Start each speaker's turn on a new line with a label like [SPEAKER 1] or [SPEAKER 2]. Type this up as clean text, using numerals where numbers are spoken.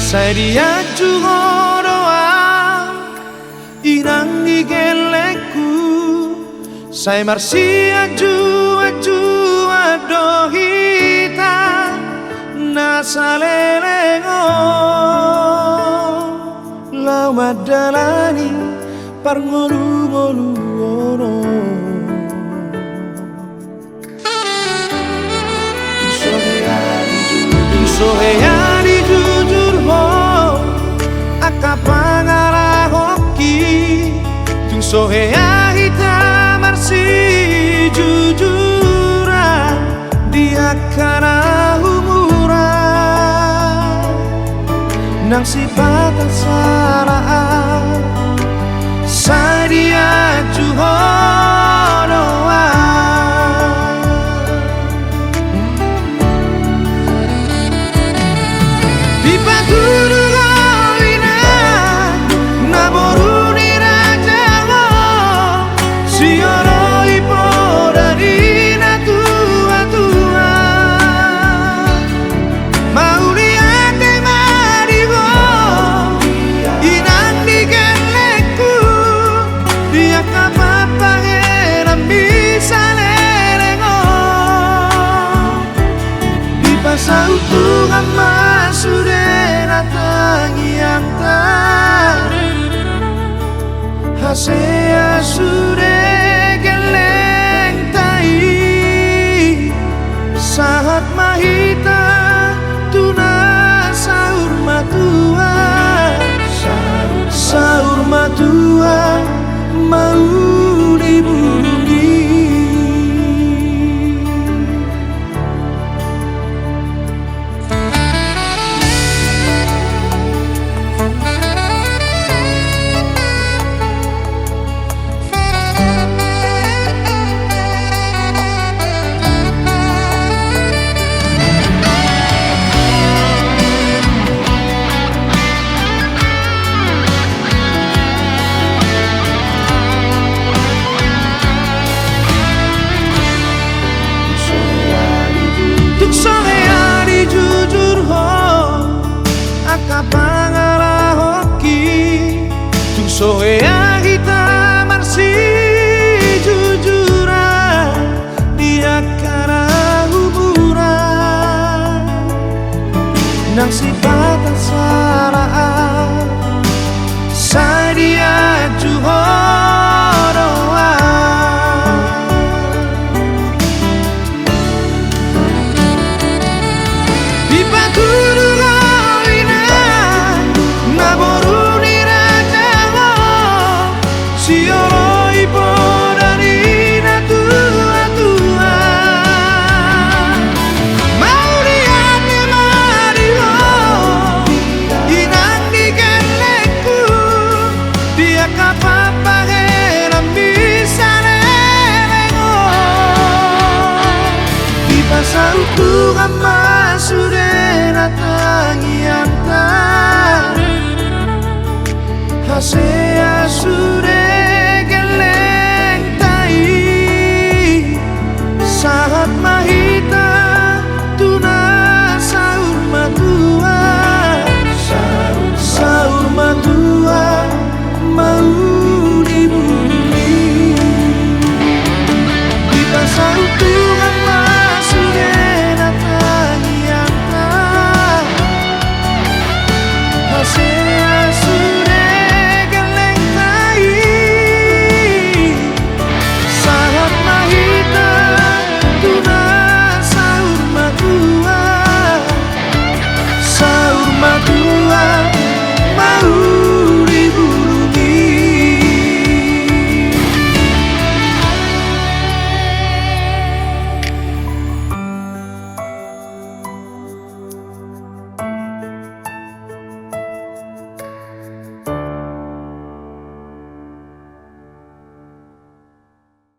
[SPEAKER 1] Saya diaju doa inang di geleku, saya marsi aju adohita nasalelengo lau madalani parngolu-ngolu ono soheyani jujur ho akapangara hoki tung soheya hitam marsi jujura dia kana humura nang sifat saraan sadia juhodoa dipaturu goina naboruni rajawo sioro ipodarina tua mauliate marigo inang digeleku dia kapapangeran bisa lelengo di pasau Tuhan sudah datang yang tak hasea sudah geleng tai saat mahita tuna sahur matua mau dibunyi. Akapangara hoki tung sohea kita marsi jujura dia kana huburan nang sifat saraan sadia juhodoa dipaturu Tuhan sudah datang yang tak